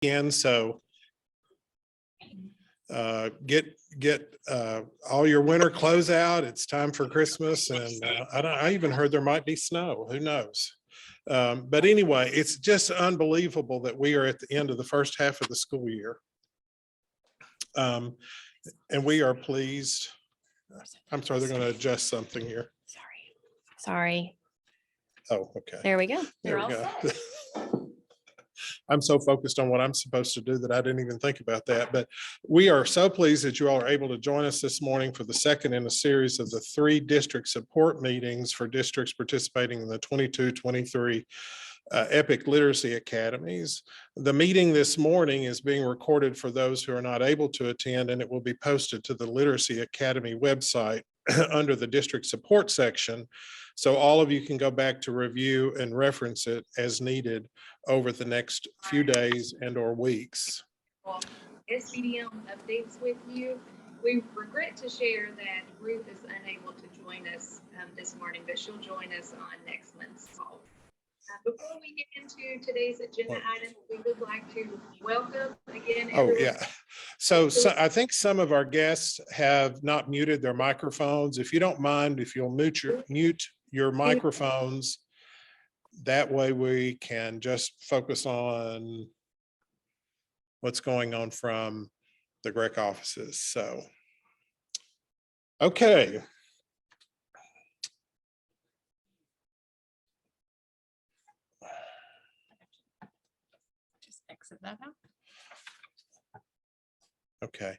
in, so get all your winter clothes out. It's time for Christmas, and I even heard there might be snow. Who knows? But anyway, it's just unbelievable that we are at the end of the first half of the school year. And we are pleased. I'm sorry, they're going to adjust something here. Sorry. Oh, okay. There we go. There we go. I'm so focused on what I'm supposed to do that I didn't even think about that. But we are so pleased that you all are able to join us this morning for the second in a series of the 3 district support meetings for districts participating in the 22-23 EPIC Literacy Academies. The meeting this morning is being recorded for those who are not able to attend, and it will be posted to the Literacy Academy website under the district support section. So all of you can go back to review and reference it as needed over the next few days and or weeks. SBDM updates with you. We regret to share that Ruth is unable to join us this morning, but she'll join us on next month's call. Before we get into today's agenda item, we would like to welcome again. Oh, yeah. So I think some of our guests have not muted their microphones. If you don't mind, if you'll mute your microphones, that way we can just focus on what's going on from the GREC offices. So, okay. Just exit that out. Okay.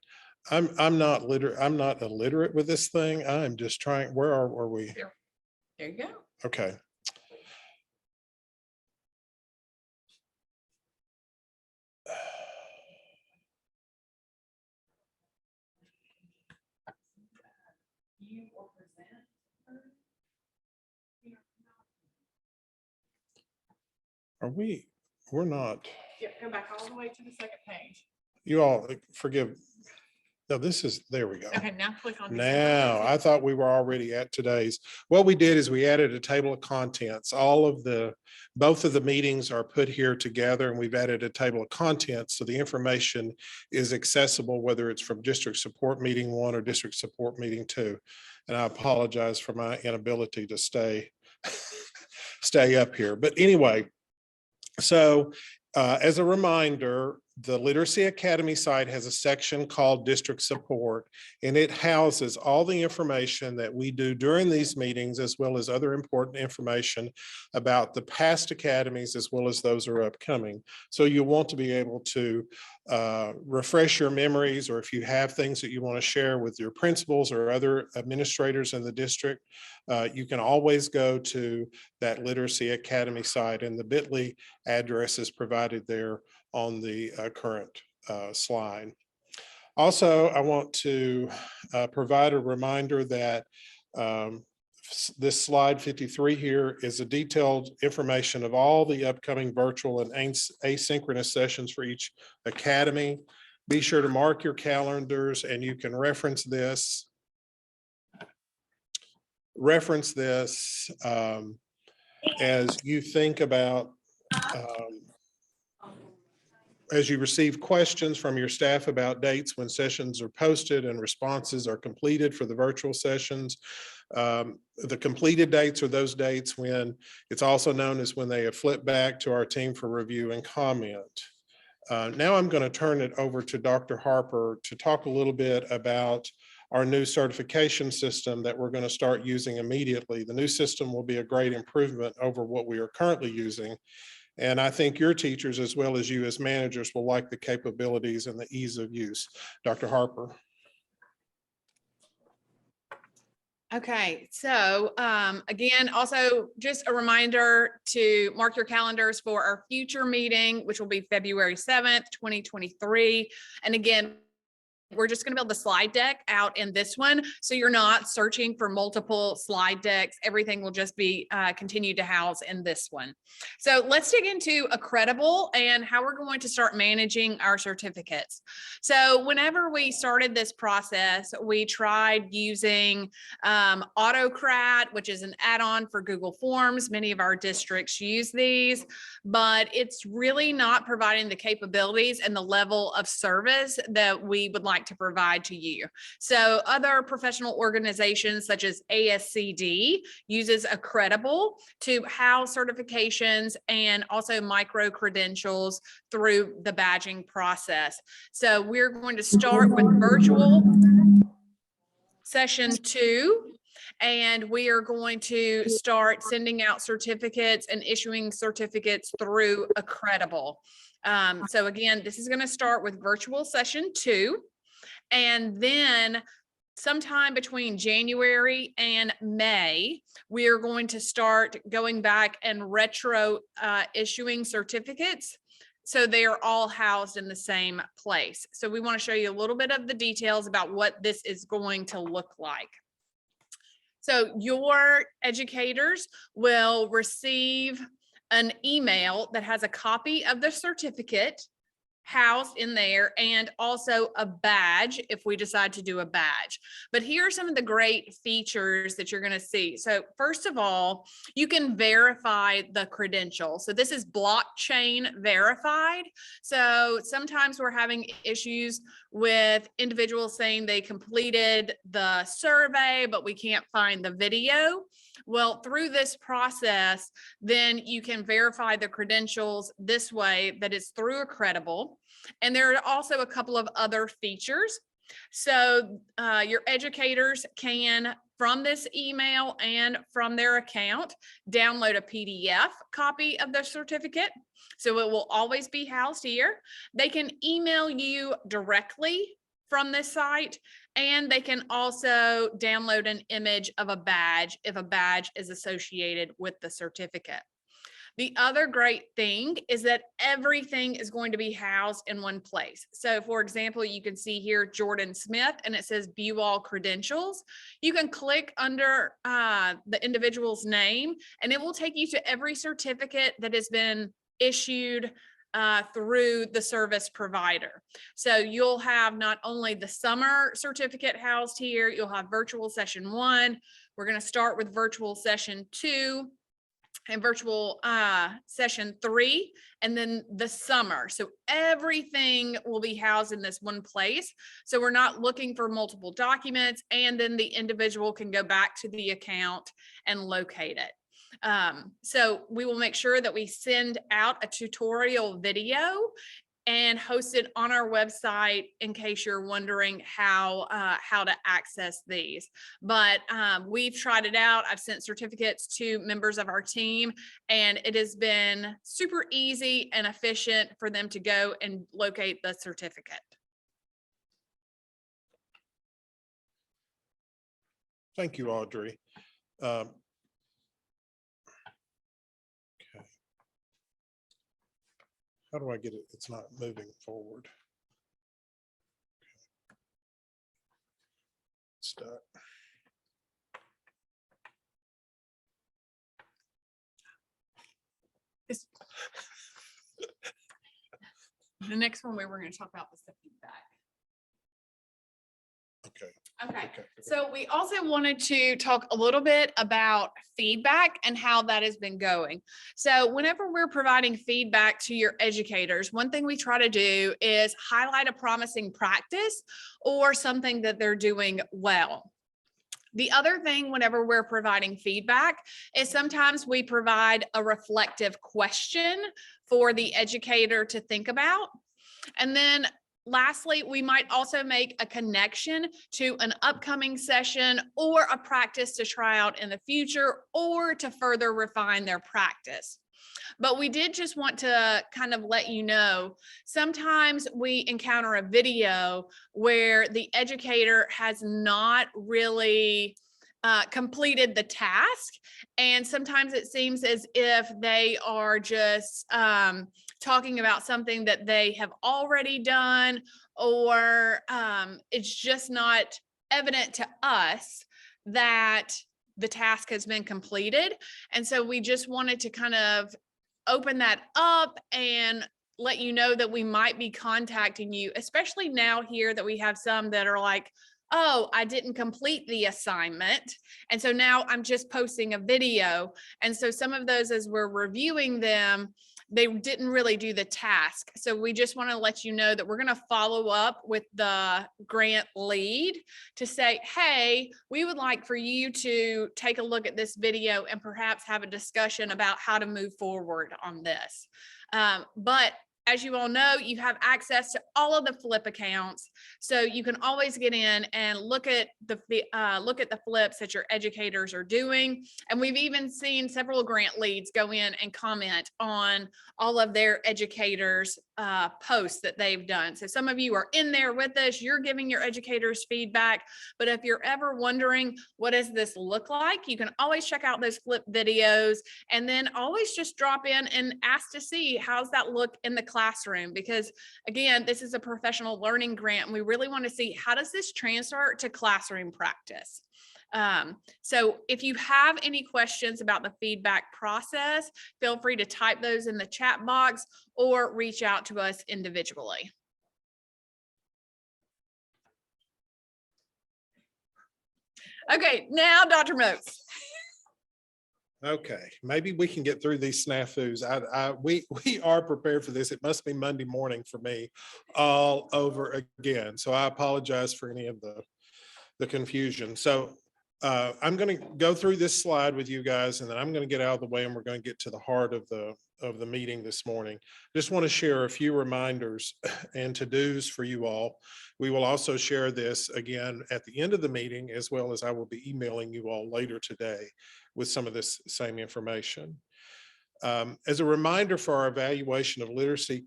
I'm not illiterate with this thing. I'm just trying. Where are we? There you go. Okay. Are we? We're not. Yep, go back all the way to the second page. You all forgive. No, this is, there we go. Okay, now click on. Now, I thought we were already at today's. What we did is we added a table of contents. Both of the meetings are put here together, and we've added a table of contents. So the information is accessible, whether it's from district support meeting 1 or district support meeting 2. And I apologize for my inability to stay up here. But anyway, so as a reminder, the Literacy Academy site has a section called District Support, and it houses all the information that we do during these meetings, as well as other important information about the past academies, as well as those are upcoming. So you want to be able to refresh your memories, or if you have things that you want to share with your principals or other administrators in the district, you can always go to that Literacy Academy site, and the bit.ly address is provided there on the current slide. Also, I want to provide a reminder that this slide 53 here is a detailed information of all the upcoming virtual and asynchronous sessions for each academy. Be sure to mark your calendars, and you can reference this as you think about as you receive questions from your staff about dates when sessions are posted and responses are completed for the virtual sessions. The completed dates are those dates when it's also known as when they have flipped back to our team for review and comment. Now I'm going to turn it over to Dr. Harper to talk a little bit about our new certification system that we're going to start using immediately. The new system will be a great improvement over what we are currently using. And I think your teachers, as well as you as managers, will like the capabilities and the ease of use. Dr. Harper. Okay, so again, also just a reminder to mark your calendars for our future meeting, which will be February 7th, 2023. And again, we're just going to build the slide deck out in this one. So you're not searching for multiple slide decks. Everything will just be continued to house in this one. So let's dig into Accredible and how we're going to start managing our certificates. So whenever we started this process, we tried using Autocrat, which is an add-on for Google Forms. Many of our districts use these, but it's really not providing the capabilities and the level of service that we would like to provide to you. So other professional organizations such as ASCD uses Accredible to house certifications and also micro credentials through the badging process. So we're going to start with virtual session 2. And we are going to start sending out certificates and issuing certificates through Accredible. So again, this is going to start with virtual session 2. And then sometime between January and May, we are going to start going back and retro issuing certificates. So they are all housed in the same place. So we want to show you a little bit of the details about what this is going to look like. So your educators will receive an email that has a copy of the certificate housed in there and also a badge if we decide to do a badge. But here are some of the great features that you're going to see. So first of all, you can verify the credential. So this is blockchain verified. So sometimes we're having issues with individuals saying they completed the survey, but we can't find the video. Well, through this process, then you can verify the credentials this way, that it's through Accredible. And there are also a couple of other features. So your educators can, from this email and from their account, download a PDF copy of the certificate. So it will always be housed here. They can email you directly from this site, and they can also download an image of a badge if a badge is associated with the certificate. The other great thing is that everything is going to be housed in one place. So for example, you can see here Jordan Smith and it says view all credentials. You can click under the individual's name and it will take you to every certificate that has been issued through the service provider. So you'll have not only the summer certificate housed here, you'll have virtual session 1. We're going to start with virtual session 2. And virtual session 3, and then the summer. So everything will be housed in this one place. So we're not looking for multiple documents, and then the individual can go back to the account and locate it. So we will make sure that we send out a tutorial video and host it on our website in case you're wondering how to access these. But we've tried it out. I've sent certificates to members of our team, and it has been super easy and efficient for them to go and locate the certificate. Thank you, Audrey. Okay. How do I get it? It's not moving forward. Stuck. The next one, we're going to talk about the feedback. Okay. Okay, so we also wanted to talk a little bit about feedback and how that has been going. So whenever we're providing feedback to your educators, one thing we try to do is highlight a promising practice or something that they're doing well. The other thing whenever we're providing feedback is sometimes we provide a reflective question for the educator to think about. And then lastly, we might also make a connection to an upcoming session or a practice to try out in the future or to further refine their practice. But we did just want to kind of let you know, sometimes we encounter a video where the educator has not really completed the task. And sometimes it seems as if they are just talking about something that they have already done, or it's just not evident to us that the task has been completed. And so we just wanted to kind of open that up and let you know that we might be contacting you, especially now here that we have some that are like, oh, I didn't complete the assignment. And so now I'm just posting a video. And so some of those, as we're reviewing them, they didn't really do the task. So we just want to let you know that we're going to follow up with the grant lead to say, hey, we would like for you to take a look at this video and perhaps have a discussion about how to move forward on this. But as you all know, you have access to all of the flip accounts. So you can always get in and look at the flips that your educators are doing. And we've even seen several grant leads go in and comment on all of their educators' posts that they've done. So some of you are in there with us, you're giving your educators feedback. But if you're ever wondering, what does this look like? You can always check out those flip videos, and then always just drop in and ask to see how's that look in the classroom. Because again, this is a professional learning grant, and we really want to see how does this transfer to classroom practice. So if you have any questions about the feedback process, feel free to type those in the chat box or reach out to us individually. Okay, now Dr. Moats. Okay, maybe we can get through these snafus. We are prepared for this. It must be Monday morning for me all over again. So I apologize for any of the confusion. So I'm going to go through this slide with you guys, and then I'm going to get out of the way, and we're going to get to the heart of the meeting this morning. Just want to share a few reminders and to-dos for you all. We will also share this again at the end of the meeting, as well as I will be emailing you all later today with some of this same information. As a reminder for our evaluation of literacy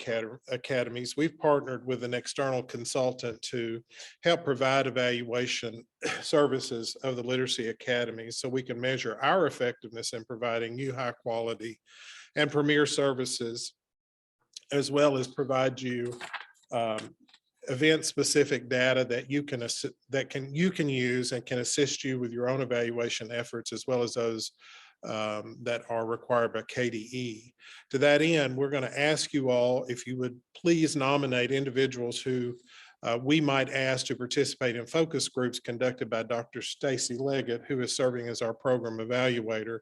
academies, we've partnered with an external consultant to help provide evaluation services of the literacy academies so we can measure our effectiveness in providing you high quality and premier services, as well as provide you event-specific data that you can use and can assist you with your own evaluation efforts, as well as those that are required by KDE. To that end, we're going to ask you all if you would please nominate individuals who we might ask to participate in focus groups conducted by Dr. Stacy Leggett, who is serving as our program evaluator.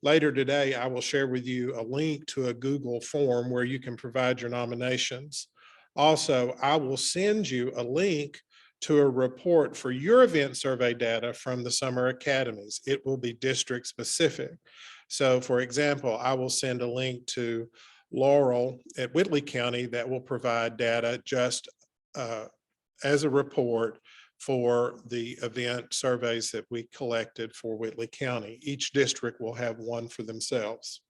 Later today, I will share with you a link to a Google form where you can provide your nominations. Also, I will send you a link to a report for your event survey data from the summer academies. It will be district specific. So for example, I will send a link to Laurel at Whitley County that will provide data just as a report for the event surveys that we collected for Whitley County. Each district will have one for themselves.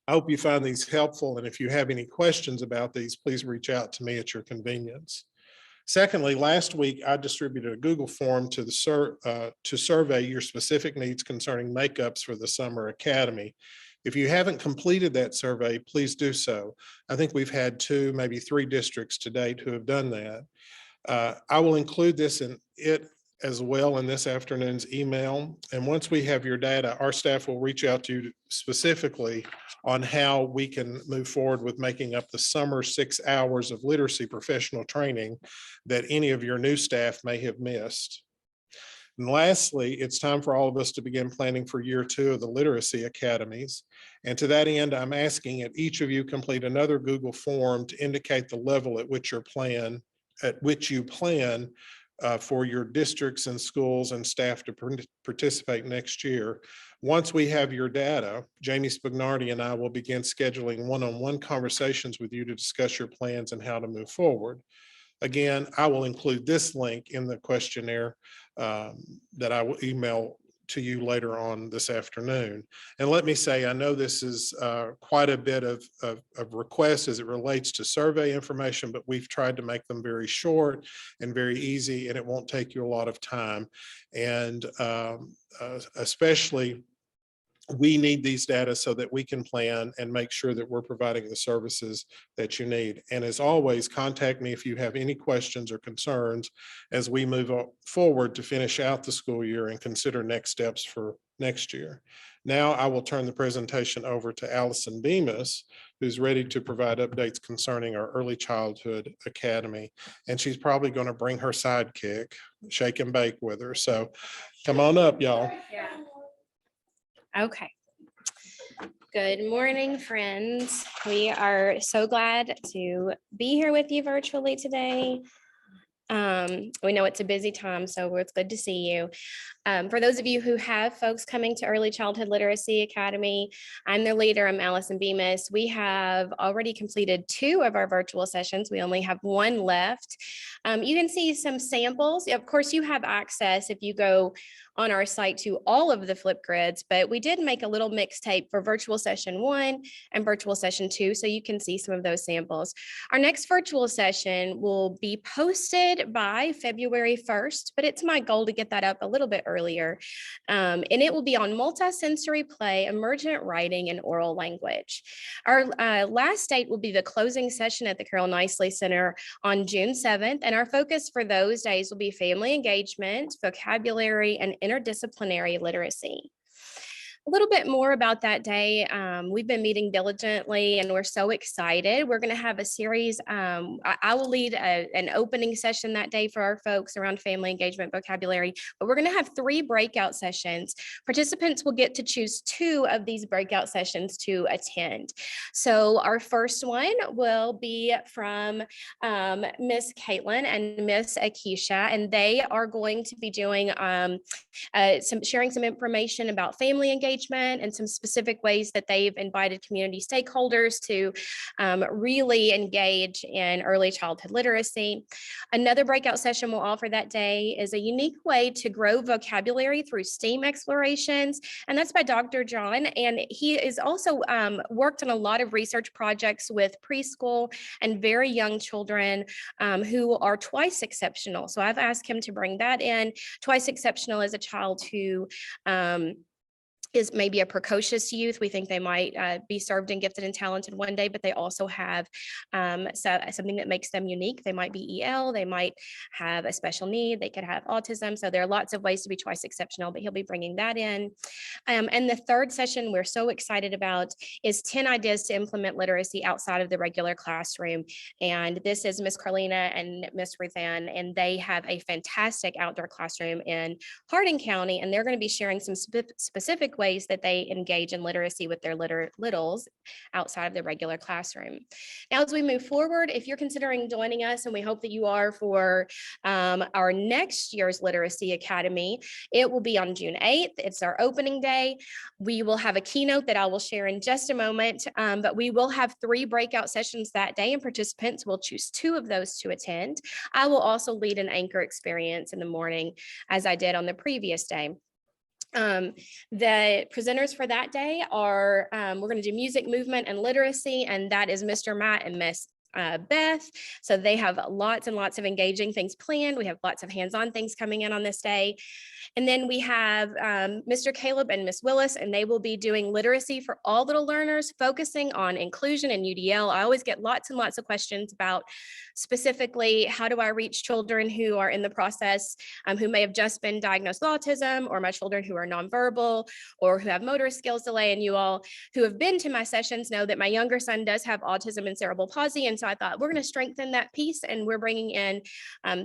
I hope you find these helpful, and if you have any questions about these, please reach out to me at your convenience. Secondly, last week I distributed a Google form to survey your specific needs concerning makeups for the summer academy. If you haven't completed that survey, please do so. I think we've had 2, maybe 3 districts to date who have done that. I will include this in it as well in this afternoon's email. And once we have your data, our staff will reach out to you specifically on how we can move forward with making up the summer 6 hours of literacy professional training that any of your new staff may have missed. And lastly, it's time for all of us to begin planning for year 2 of the literacy academies. And to that end, I'm asking that each of you complete another Google form to indicate the level at which you plan for your districts and schools and staff to participate next year. Once we have your data, Jamie Spagnardi and I will begin scheduling one-on-one conversations with you to discuss your plans and how to move forward. Again, I will include this link in the questionnaire that I will email to you later on this afternoon. And let me say, I know this is quite a bit of requests as it relates to survey information, but we've tried to make them very short and very easy, and it won't take you a lot of time. And especially, we need these data so that we can plan and make sure that we're providing the services that you need. And as always, contact me if you have any questions or concerns as we move forward to finish out the school year and consider next steps for next year. Now I will turn the presentation over to Allison Bemis, who's ready to provide updates concerning our Early Childhood Academy. And she's probably going to bring her sidekick, Shake and Bake, with her. So come on up, y'all. Okay. Good morning, friends. We are so glad to be here with you virtually today. We know it's a busy time, so it's good to see you. For those of you who have folks coming to Early Childhood Literacy Academy, I'm their leader. I'm Allison Bemis. We have already completed 2 of our virtual sessions. We only have 1 left. You can see some samples. Of course, you have access if you go on our site to all of the Flipgrids, but we did make a little mixtape for virtual session 1 and virtual session 2, so you can see some of those samples. Our next virtual session will be posted by February 1st, but it's my goal to get that up a little bit earlier. And it will be on multisensory play, emergent writing, and oral language. Our last date will be the closing session at the Carol Nicely Center on June 7th, and our focus for those days will be family engagement, vocabulary, and interdisciplinary literacy. A little bit more about that day. We've been meeting diligently and we're so excited. We're going to have a series. I will lead an opening session that day for our folks around family engagement vocabulary, but we're going to have 3 breakout sessions. Participants will get to choose 2 of these breakout sessions to attend. So our first one will be from Miss Caitlin and Miss Akeisha, and they are going to be doing sharing some information about family engagement and some specific ways that they've invited community stakeholders to really engage in early childhood literacy. Another breakout session we'll offer that day is a unique way to grow vocabulary through STEAM explorations, and that's by Dr. John. And he is also worked on a lot of research projects with preschool and very young children who are twice exceptional. So I've asked him to bring that in. Twice exceptional is a child who is maybe a precocious youth. We think they might be served and gifted and talented one day, but they also have something that makes them unique. They might be EL, they might have a special need, they could have autism. So there are lots of ways to be twice exceptional, but he'll be bringing that in. And the third session we're so excited about is 10 ideas to implement literacy outside of the regular classroom. And this is Miss Carlina and Miss Ruthann, and they have a fantastic outdoor classroom in Hardin County, and they're going to be sharing some specific ways that they engage in literacy with their littles outside of the regular classroom. Now, as we move forward, if you're considering joining us, and we hope that you are for our next year's Literacy Academy, it will be on June 8th. It's our opening day. We will have a keynote that I will share in just a moment, but we will have 3 breakout sessions that day, and participants will choose 2 of those to attend. I will also lead an anchor experience in the morning, as I did on the previous day. The presenters for that day are, we're going to do music, movement, and literacy, and that is Mr. Matt and Miss Beth. So they have lots and lots of engaging things planned. We have lots of hands-on things coming in on this day. And then we have Mr. Caleb and Miss Willis, and they will be doing literacy for all little learners, focusing on inclusion and UDL. I always get lots and lots of questions about specifically, how do I reach children who are in the process, who may have just been diagnosed with autism, or my children who are nonverbal or who have motor skills delay. And you all who have been to my sessions know that my younger son does have autism and cerebral palsy. And so I thought we're going to strengthen that piece, and we're bringing in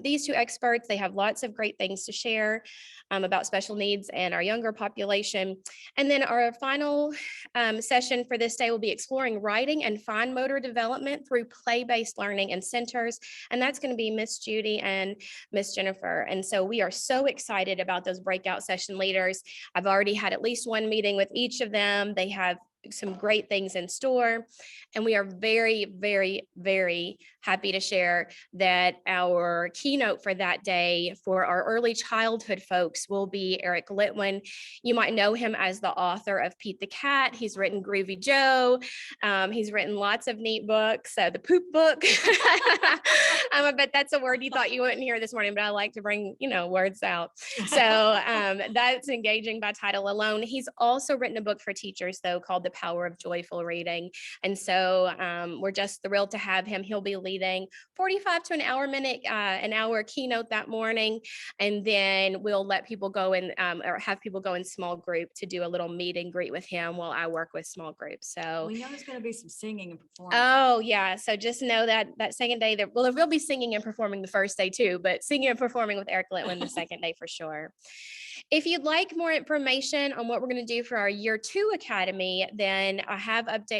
these 2 experts. They have lots of great things to share about special needs and our younger population. And then our final session for this day will be exploring writing and fine motor development through play-based learning in centers. And that's going to be Miss Judy and Miss Jennifer. And so we are so excited about those breakout session leaders. I've already had at least 1 meeting with each of them. They have some great things in store. And we are very, very, very happy to share that our keynote for that day for our early childhood folks will be Eric Litwin. You might know him as the author of Pete the Cat. He's written Groovy Joe. He's written lots of neat books. The Poop Book. I bet that's a word you thought you wouldn't hear this morning, but I like to bring, words out. So that's engaging by title alone. He's also written a book for teachers, though, called The Power of Joyful Reading. And so we're just thrilled to have him. He'll be leading 45 to an hour keynote that morning. And then we'll let people go in or have people go in small group to do a little meet and greet with him while I work with small groups. So We know there's going to be some singing and performing. oh yeah. So just know that second day there will be singing and performing the first day too, but singing and performing with Eric Litwin the second day for sure. If you'd like more information on what we're going to do for our Year 2 Academy, then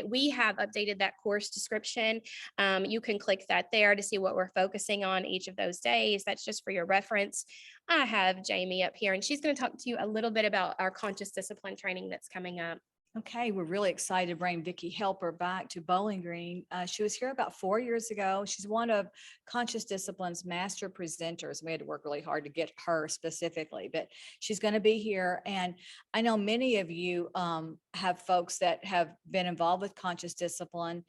we have updated that course description. You can click that there to see what we're focusing on each of those days. That's just for your reference. I have Jamie up here, and she's going to talk to you a little bit about our conscious discipline training that's coming up. Okay, we're really excited to bring Vicki Helper back to Bowling Green. She was here about 4 years ago. She's one of Conscious Discipline's master presenters. We had to work really hard to get her specifically, but she's going to be here. And I know many of you have folks that have been involved with Conscious Discipline.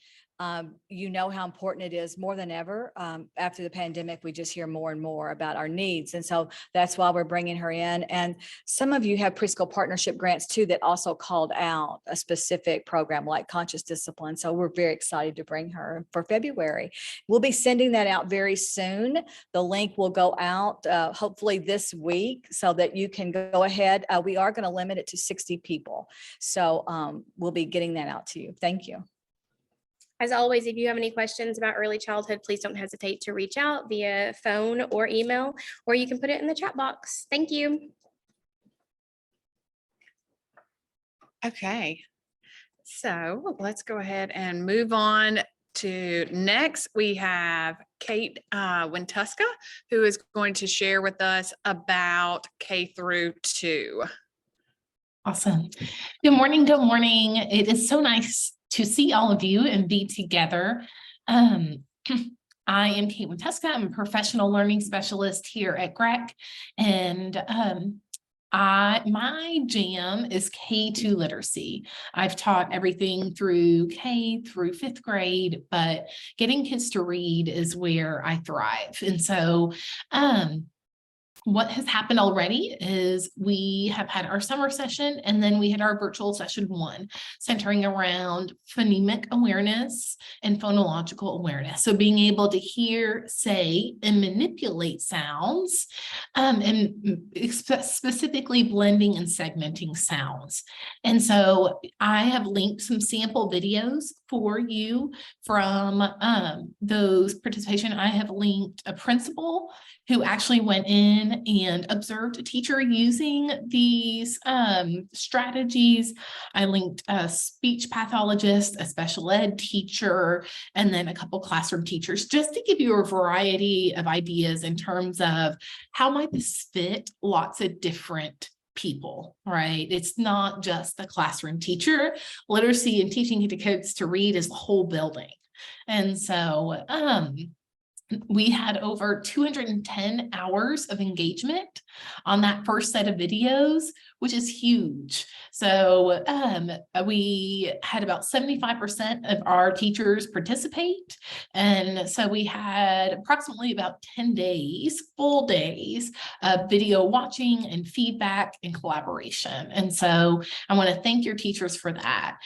You know how important it is more than ever. After the pandemic, we just hear more and more about our needs. And so that's why we're bringing her in. And some of you have preschool partnership grants too that also called out a specific program like Conscious Discipline. So we're very excited to bring her for February. We'll be sending that out very soon. The link will go out hopefully this week so that you can go ahead. We are going to limit it to 60 people. So we'll be getting that out to you. Thank you. As always, if you have any questions about early childhood, please don't hesitate to reach out via phone or email, or you can put it in the chat box. Thank you. Okay, so let's go ahead and move on to next. We have Kate Wintuska, who is going to share with us about K-2. Awesome. Good morning. Good morning. It is so nice to see all of you and be together. I am Kate Wintuska. I'm a professional learning specialist here at GRAC, and my jam is K-2 literacy. I've taught everything through K through 5th grade, but getting kids to read is where I thrive. And so what has happened already is we have had our summer session, and then we had our virtual session 1, centering around phonemic awareness and phonological awareness. So being able to hear, say, and manipulate sounds, and specifically blending and segmenting sounds. And so I have linked some sample videos for you from those participation. I have linked a principal who actually went in and observed a teacher using these strategies. I linked a speech pathologist, a special ed teacher, and then a couple classroom teachers, just to give you a variety of ideas in terms of how might this fit lots of different people, right? It's not just the classroom teacher. Literacy and teaching the kids to read is the whole building. And so we had over 210 hours of engagement on that first set of videos, which is huge. So we had about 75% of our teachers participate. And so we had approximately about 10 days, full days of video watching and feedback and collaboration. And so I want to thank your teachers for that.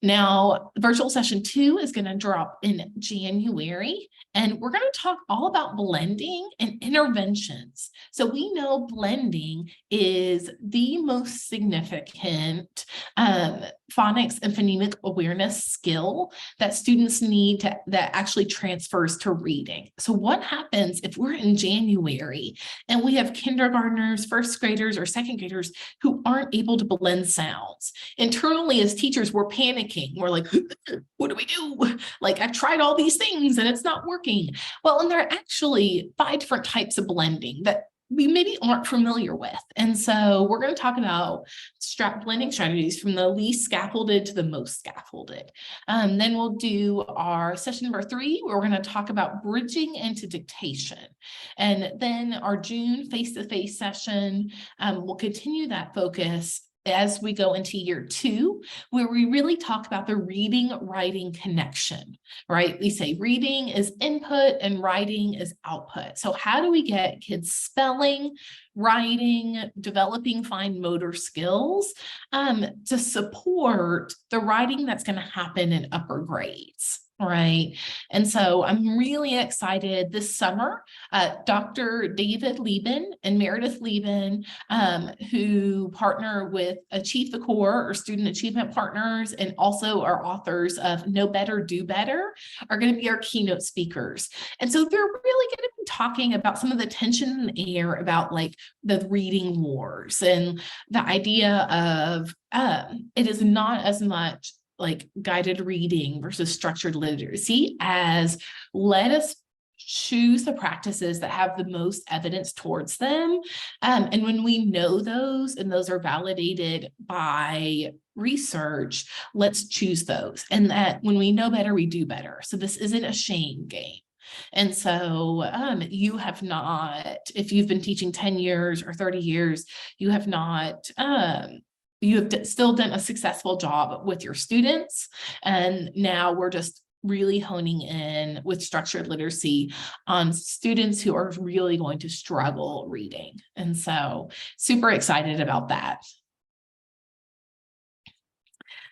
Now, virtual session 2 is going to drop in January, and we're going to talk all about blending and interventions. So we know blending is the most significant phonics and phonemic awareness skill that students need that actually transfers to reading. So what happens if we're in January and we have kindergartners, first graders, or second graders who aren't able to blend sounds? Internally, as teachers, we're panicking. We're like, what do we do? Like, I've tried all these things and it's not working. Well, and there are actually 5 different types of blending that we maybe aren't familiar with. And so we're going to talk about blending strategies from the least scaffolded to the most scaffolded. Then we'll do our session number 3, where we're going to talk about bridging into dictation. And then our June face-to-face session, we'll continue that focus as we go into year 2, where we really talk about the reading writing connection, right? We say reading is input and writing is output. So how do we get kids spelling, writing, developing fine motor skills to support the writing that's going to happen in upper grades? Right. And so I'm really excited this summer, Dr. David Lieben and Meredith Lieben, who partner with Achieve the Core, or Student Achievement Partners, and also are authors of Know Better, Do Better, are going to be our keynote speakers. And so they're really going to be talking about some of the tension in the air about like the reading wars and the idea of it is not as much like guided reading versus structured literacy as let us choose the practices that have the most evidence towards them. And when we know those, and those are validated by research, let's choose those. And that when we know better, we do better. So this isn't a shame game. And so you have not, if you've been teaching 10 years or 30 years, you have not, you have still done a successful job with your students. And now we're just really honing in with structured literacy on students who are really going to struggle reading. And so super excited about that.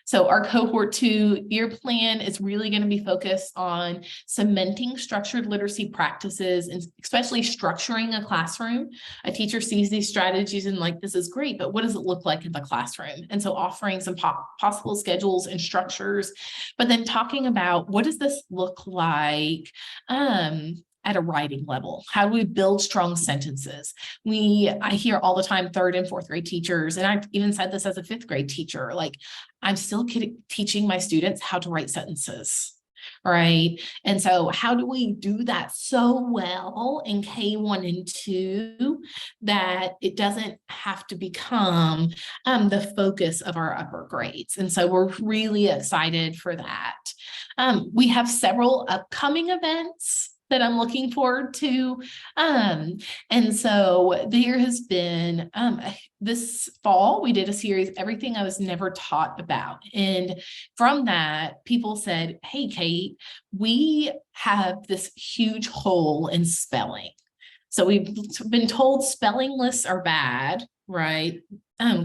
So our cohort 2 year plan is really going to be focused on cementing structured literacy practices, and especially structuring a classroom. A teacher sees these strategies and like, this is great, but what does it look like in the classroom? And so offering some possible schedules and structures, but then talking about what does this look like at a writing level? How do we build strong sentences? I hear all the time 3rd and 4th grade teachers, and I've even said this as a 5th grade teacher, like I'm still teaching my students how to write sentences, right? And so how do we do that so well in K1 and 2 that it doesn't have to become the focus of our upper grades? And so we're really excited for that. We have several upcoming events that I'm looking forward to. And so there has been, this fall, we did a series, Everything I Was Never Taught About. And from that, people said, hey, Kate, we have this huge hole in spelling. So we've been told spelling lists are bad, right?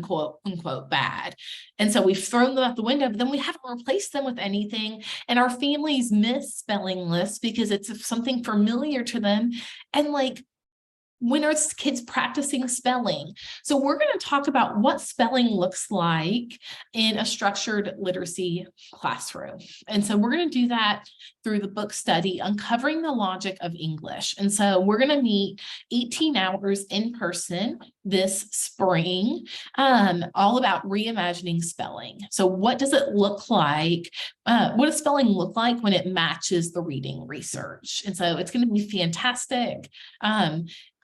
Quote unquote bad. And so we've thrown them out the window, but then we haven't replaced them with anything. And our families miss spelling lists because it's something familiar to them. And like, when are kids practicing spelling? So we're going to talk about what spelling looks like in a structured literacy classroom. And so we're going to do that through the book study, Uncovering the Logic of English. And so we're going to meet 18 hours in person this spring, all about reimagining spelling. So what does it look like? What does spelling look like when it matches the reading research? And so it's going to be fantastic.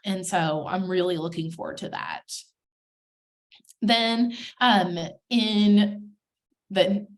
And so I'm really looking forward to that. Then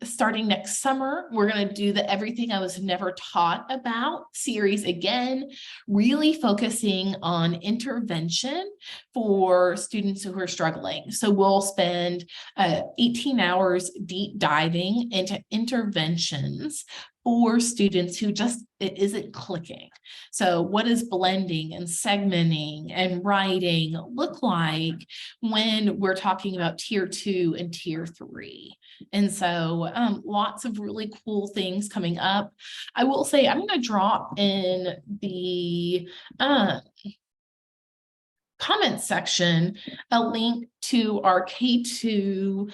starting next summer, we're going to do the Everything I Was Never Taught About series again, really focusing on intervention for students who are struggling. So we'll spend 18 hours deep diving into interventions for students who just, it isn't clicking. So what does blending and segmenting and writing look like when we're talking about tier 2 and tier 3? And so lots of really cool things coming up. I will say I'm going to drop in the comment section a link to our K2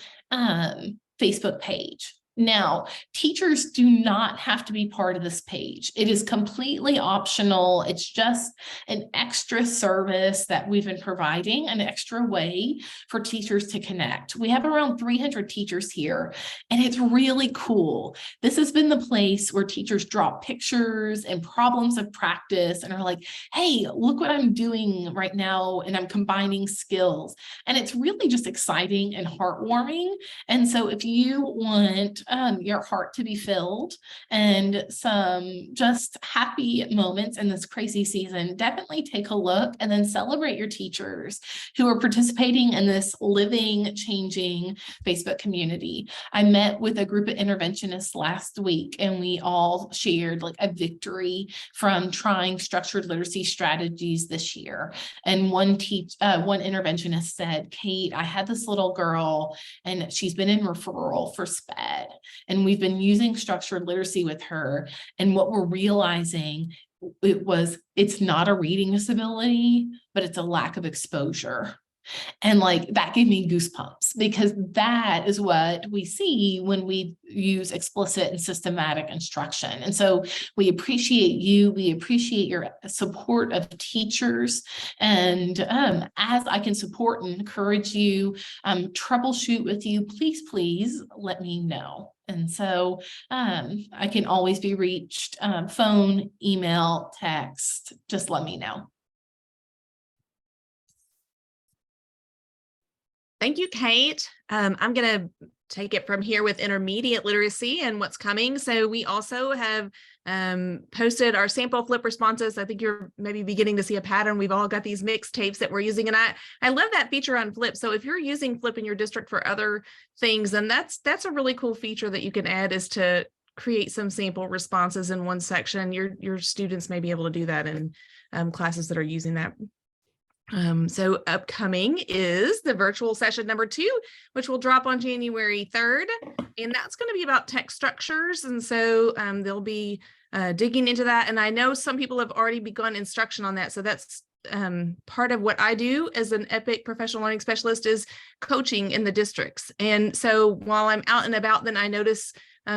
Facebook page. Now, teachers do not have to be part of this page. It is completely optional. It's just an extra service that we've been providing, an extra way for teachers to connect. We have around 300 teachers here, and it's really cool. This has been the place where teachers drop pictures and problems of practice and are like, hey, look what I'm doing right now, and I'm combining skills. And it's really just exciting and heartwarming. And so if you want your heart to be filled and some just happy moments in this crazy season, definitely take a look and then celebrate your teachers who are participating in this living, changing Facebook community. I met with a group of interventionists last week, and we all shared like a victory from trying structured literacy strategies this year. And one interventionist said, Kate, I had this little girl and she's been in referral for SPED. And we've been using structured literacy with her. And what we're realizing it's not a reading disability, but it's a lack of exposure. And like that gave me goosebumps, because that is what we see when we use explicit and systematic instruction. And so we appreciate you. We appreciate your support of teachers. And as I can support and encourage you, troubleshoot with you, please let me know. And so I can always be reached, phone, email, text, just let me know. Thank you, Kate. I'm going to take it from here with intermediate literacy and what's coming. So we also have posted our sample flip responses. I think you're maybe beginning to see a pattern. We've all got these mixtapes that we're using, and I love that feature on Flip. So if you're using Flip in your district for other things, then that's a really cool feature that you can add, is to create some sample responses in one section. Your students may be able to do that in classes that are using that. So upcoming is the virtual session number 2, which will drop on January 3rd. And that's going to be about text structures. And so they'll be digging into that. And I know some people have already begun instruction on that. So that's part of what I do as an EPIC professional learning specialist, is coaching in the districts. And so while I'm out and about, then I notice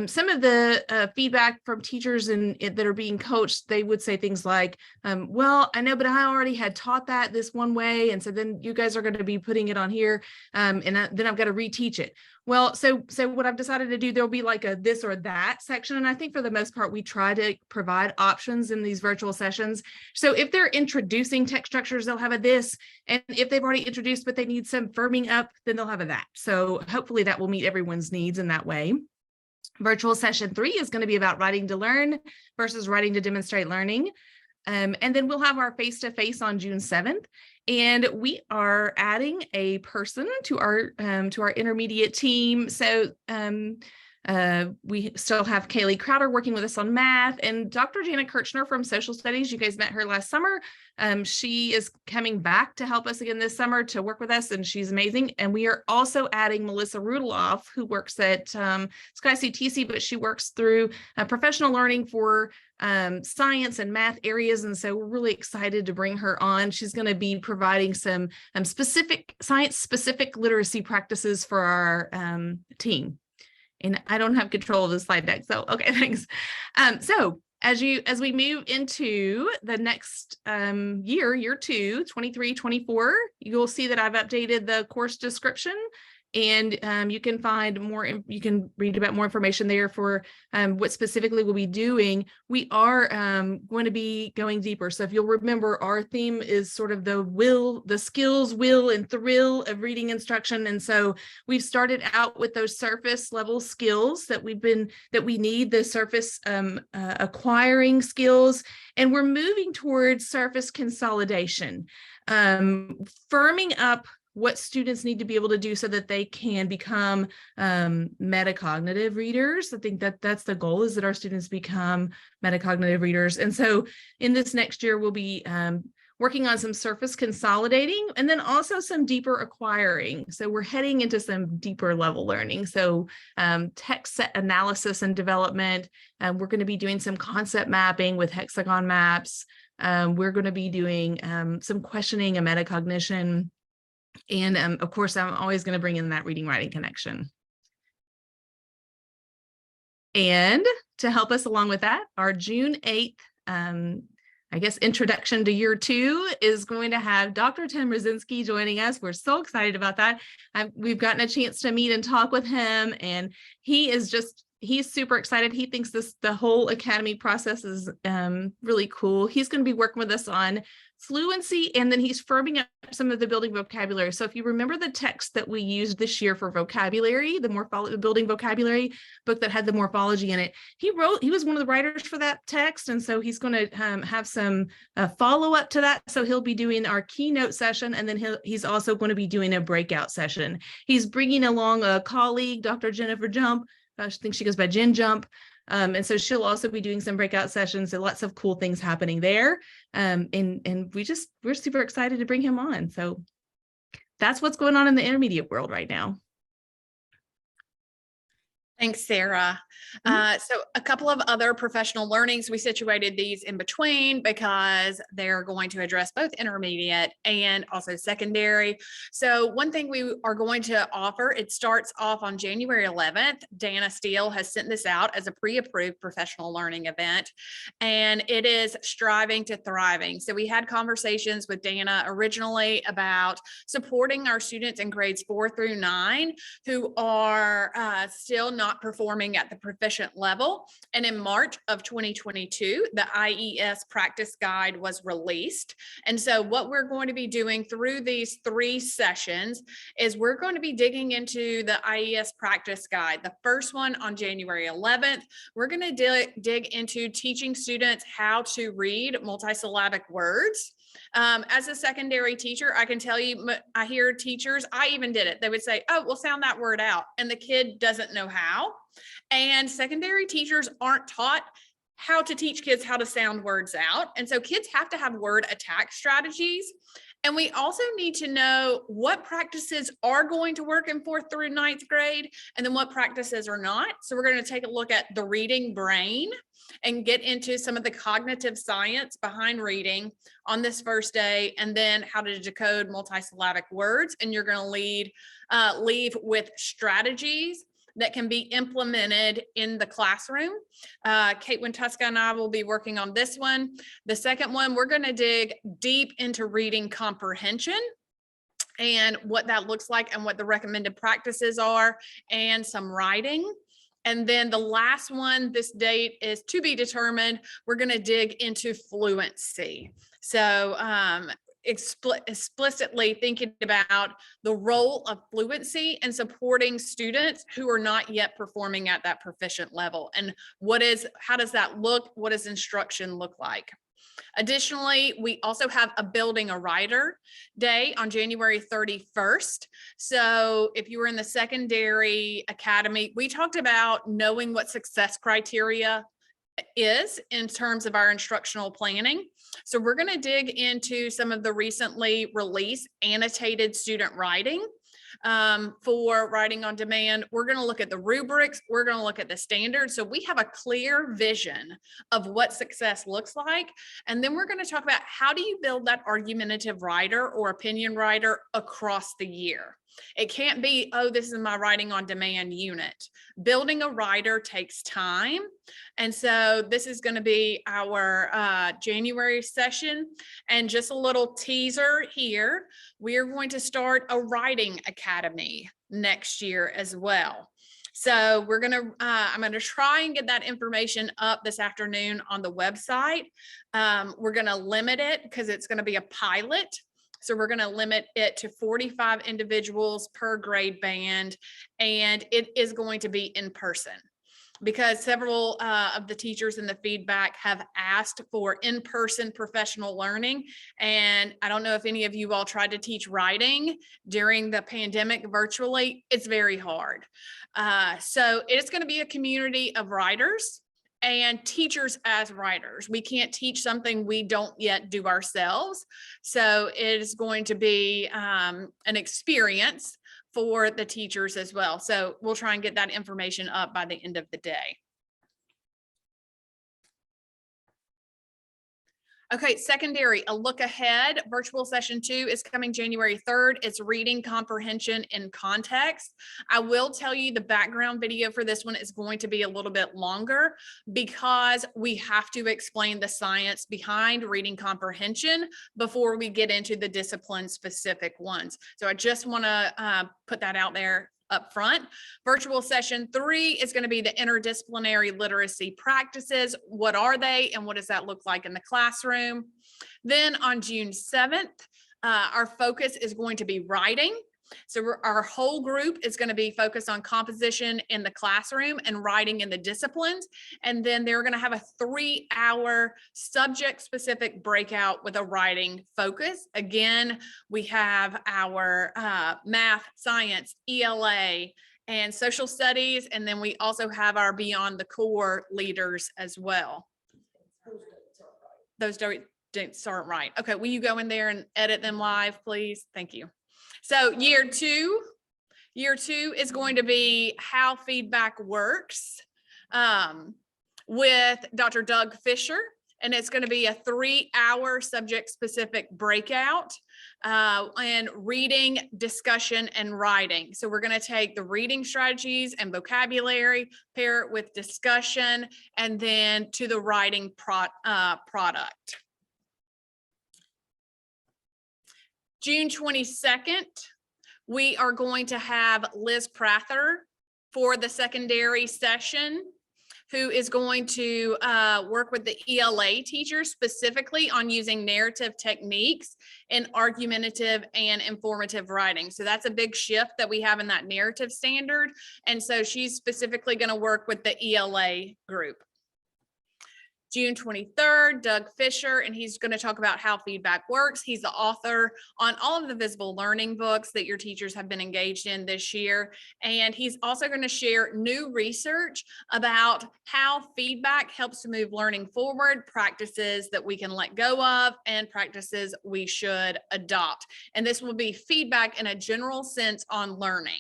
some of the feedback from teachers that are being coached. They would say things like, well, I know, but I already had taught that this one way. And so then you guys are going to be putting it on here. And then I've got to reteach it. Well, so what I've decided to do, there'll be like a this or that section. And I think for the most part, we try to provide options in these virtual sessions. So if they're introducing text structures, they'll have a this. And if they've already introduced, but they need some firming up, then they'll have a that. So hopefully that will meet everyone's needs in that way. Virtual session 3 is going to be about writing to learn versus writing to demonstrate learning. And then we'll have our face-to-face on June 7th. And we are adding a person to our intermediate team. So we still have Kaylee Crowder working with us on math, and Dr. Janet Kirchner from social studies. You guys met her last summer. She is coming back to help us again this summer to work with us, and she's amazing. And we are also adding Melissa Rudoloff, who works at SkyCTC, but she works through professional learning for science and math areas. And so we're really excited to bring her on. She's going to be providing some specific science-specific literacy practices for our team. And I don't have control of the slide deck. So, okay, thanks. So as we move into the next year 2, 23, 24, you'll see that I've updated the course description, and you can find more, you can read about more information there for what specifically we'll be doing. We are going to be going deeper. So if you'll remember, our theme is sort of the skills, will, and thrill of reading instruction. And so we've started out with those surface level skills that we need, the surface acquiring skills, and we're moving towards surface consolidation, firming up what students need to be able to do so that they can become metacognitive readers. I think that's the goal, is that our students become metacognitive readers. And so in this next year, we'll be working on some surface consolidating, and then also some deeper acquiring. So we're heading into some deeper level learning. So text set analysis and development. We're going to be doing some concept mapping with hexagon maps. We're going to be doing some questioning and metacognition. And of course, I'm always going to bring in that reading writing connection. And to help us along with that, our June 8th, I guess, introduction to year 2 is going to have Dr. Tim Rosinski joining us. We're so excited about that. We've gotten a chance to meet and talk with him, and he's super excited. He thinks the whole academy process is really cool. He's going to be working with us on fluency, and then he's firming up some of the building vocabulary. So if you remember the text that we used this year for vocabulary, the building vocabulary book that had the morphology in it, he was one of the writers for that text. And so he's going to have some follow up to that. So he'll be doing our keynote session, and then he's also going to be doing a breakout session. He's bringing along a colleague, Dr. Jennifer Jump. I think she goes by Jen Jump. And so she'll also be doing some breakout sessions, and lots of cool things happening there. And we're super excited to bring him on. So that's what's going on in the intermediate world right now. Thanks, Sarah. So a couple of other professional learnings, we situated these in between because they're going to address both intermediate and also secondary. So one thing we are going to offer, it starts off on January 11th. Dana Steele has sent this out as a pre-approved professional learning event, and it is Striving to Thriving. So we had conversations with Dana originally about supporting our students in grades 4 through 9 who are still not performing at the proficient level. And in March of 2022, the IES practice guide was released. And so what we're going to be doing through these 3 sessions is we're going to be digging into the IES practice guide. The first one on January 11th, we're going to dig into teaching students how to read multisyllabic words. As a secondary teacher, I can tell you, I hear teachers, I even did it. They would say, oh, we'll sound that word out. And the kid doesn't know how. And secondary teachers aren't taught how to teach kids how to sound words out. And so kids have to have word attack strategies. And we also need to know what practices are going to work in 4th through 9th grade, and then what practices are not. So we're going to take a look at the reading brain and get into some of the cognitive science behind reading on this first day, and then how to decode multisyllabic words. And you're going to leave with strategies that can be implemented in the classroom. Kate Wintuska and I will be working on this one. The second one, we're going to dig deep into reading comprehension and what that looks like and what the recommended practices are, and some writing. And then the last one, this date is to be determined. We're going to dig into fluency. So explicitly thinking about the role of fluency and supporting students who are not yet performing at that proficient level. And how does that look? What does instruction look like? Additionally, we also have a Building a Writer Day on January 31st. So if you were in the secondary academy, we talked about knowing what success criteria is in terms of our instructional planning. So we're going to dig into some of the recently released annotated student writing for writing on demand. We're going to look at the rubrics. We're going to look at the standards. So we have a clear vision of what success looks like. And then we're going to talk about how do you build that argumentative writer or opinion writer across the year. It can't be, oh, this is my writing on demand unit. Building a writer takes time. And so this is going to be our January session. And just a little teaser here, we are going to start a writing academy next year as well. So I'm going to try and get that information up this afternoon on the website. We're going to limit it because it's going to be a pilot. So we're going to limit it to 45 individuals per grade band, and it is going to be in person because several of the teachers in the feedback have asked for in-person professional learning. And I don't know if any of you all tried to teach writing during the pandemic virtually. It's very hard. So it's going to be a community of writers and teachers as writers. We can't teach something we don't yet do ourselves. So it is going to be an experience for the teachers as well. So we'll try and get that information up by the end of the day. Okay, secondary, a look ahead. Virtual session 2 is coming January 3rd. It's reading comprehension in context. I will tell you the background video for this one is going to be a little bit longer because we have to explain the science behind reading comprehension before we get into the discipline specific ones. So I just want to put that out there up front. Virtual session 3 is going to be the interdisciplinary literacy practices. What are they and what does that look like in the classroom? Then on June 7th, our focus is going to be writing. So our whole group is going to be focused on composition in the classroom and writing in the disciplines. And then they're going to have a 3-hour subject specific breakout with a writing focus. Again, we have our math, science, ELA, and social studies. And then we also have our Beyond the Core leaders as well. Those dates aren't right. Okay, will you go in there and edit them live, please? Thank you. So year two is going to be how feedback works with Dr. Doug Fisher. And it's going to be a 3-hour subject specific breakout and reading, discussion, and writing. So we're going to take the reading strategies and vocabulary, pair it with discussion, and then to the writing product. June 22nd, we are going to have Liz Prather for the secondary session, who is going to work with the ELA teachers specifically on using narrative techniques in argumentative and informative writing. So that's a big shift that we have in that narrative standard. And so she's specifically going to work with the ELA group. June 23rd, Doug Fisher, and he's going to talk about how feedback works. He's the author on all of the visible learning books that your teachers have been engaged in this year. And he's also going to share new research about how feedback helps to move learning forward, practices that we can let go of, and practices we should adopt. And this will be feedback in a general sense on learning.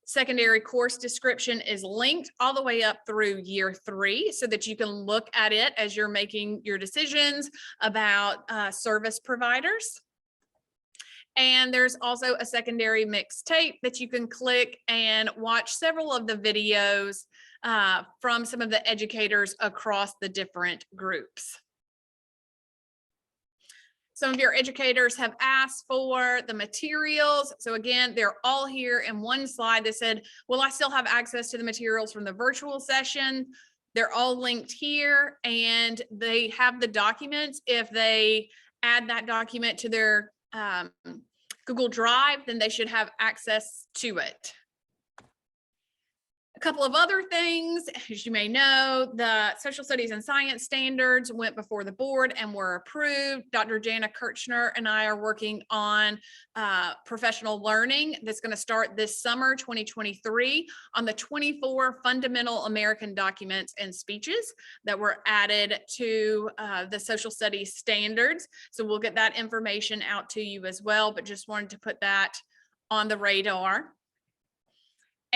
Secondary course description is linked all the way up through year 3 so that you can look at it as you're making your decisions about service providers. And there's also a secondary mixtape that you can click and watch several of the videos from some of the educators across the different groups. Some of your educators have asked for the materials. So again, they're all here in one slide that said, will I still have access to the materials from the virtual session? They're all linked here and they have the documents. If they add that document to their Google Drive, then they should have access to it. A couple of other things, as you may know, the social studies and science standards went before the board and were approved. Dr. Jana Kirchner and I are working on professional learning that's going to start this summer, 2023, on the 24 fundamental American documents and speeches that were added to the social studies standards. So we'll get that information out to you as well, but just wanted to put that on the radar.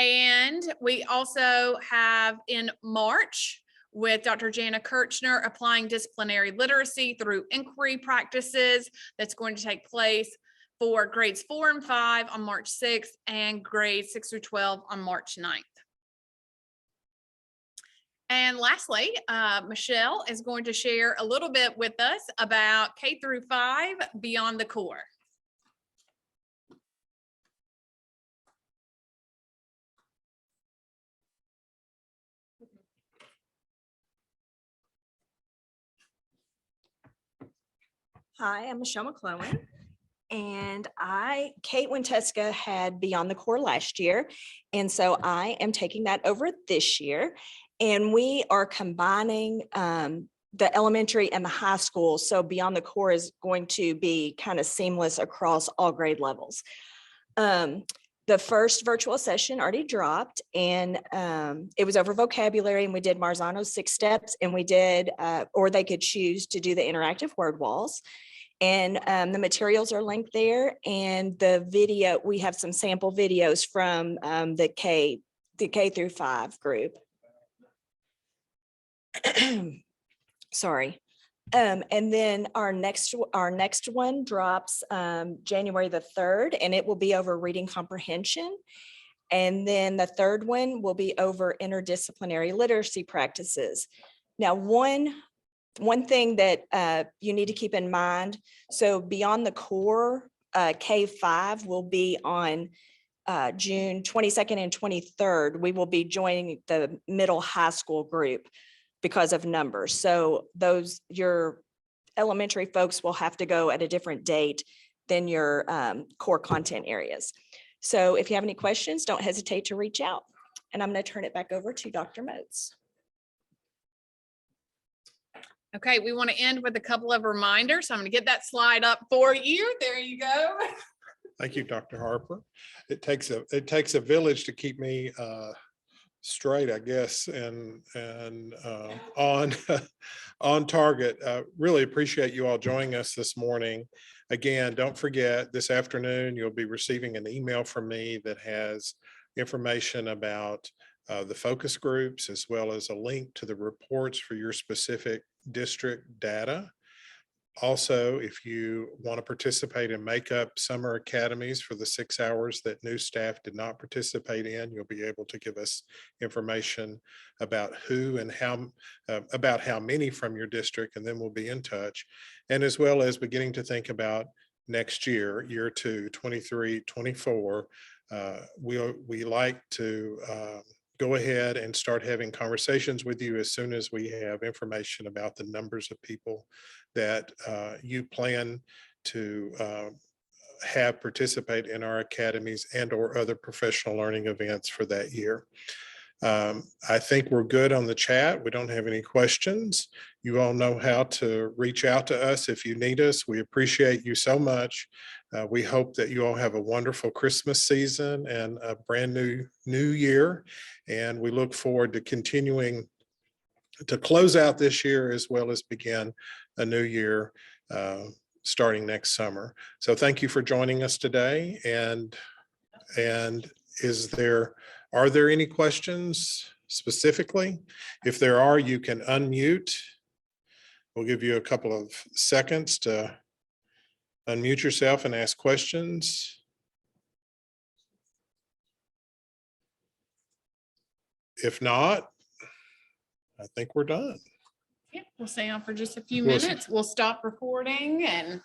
And we also have in March with Dr. Jana Kirchner applying disciplinary literacy through inquiry practices that's going to take place for grades 4 and 5 on March 6th and grades 6 through 12 on March 9th. And lastly, Michelle is going to share a little bit with us about K through 5 Beyond the Core. Hi, I'm Michelle McClellan, and Kate Winteska had Beyond the Core last year, and so I am taking that over this year, and we are combining the elementary and the high school, so Beyond the Core is going to be kind of seamless across all grade levels. The first virtual session already dropped and it was over vocabulary and we did Marzano's 6 steps and we did, or they could choose to do the interactive word walls. And the materials are linked there and the video, we have some sample videos from the K through 5 group. sorry. And then our next one drops January the 3rd, and it will be over reading comprehension. And then the third one will be over interdisciplinary literacy practices. Now, one thing that you need to keep in mind, so beyond the core, K-5 will be on June 22nd and 23rd. We will be joining the middle high school group because of numbers. So your elementary folks will have to go at a different date than your core content areas. So if you have any questions, don't hesitate to reach out. And I'm going to turn it back over to Dr. Moats. Okay, we want to end with a couple of reminders. So I'm going to get that slide up for you. There you go. Thank you, Dr. Harper. It takes a village to keep me straight, I guess, and on on target. Really appreciate you all joining us this morning. Again, don't forget, this afternoon, you'll be receiving an email from me that has information about the focus groups, as well as a link to the reports for your specific district data. Also, if you want to participate in Makeup Summer Academies for the 6 hours that new staff did not participate in, you'll be able to give us information about who and how, about how many from your district, and then we'll be in touch. And as well as beginning to think about next year, year 2, 23, 24, we like to go ahead and start having conversations with you as soon as we have information about the numbers of people that you plan to have participate in our academies and or other professional learning events for that year. I think we're good on the chat. We don't have any questions. You all know how to reach out to us if you need us. We appreciate you so much. We hope that you all have a wonderful Christmas season and a brand new year. And we look forward to continuing to close out this year as well as begin a new year starting next summer. So thank you for joining us today. And are there any questions specifically? If there are, you can unmute. We'll give you a couple of seconds to unmute yourself and ask questions. If not, I think we're done. Yeah, we'll stay on for just a few We'll- minutes. We'll stop recording and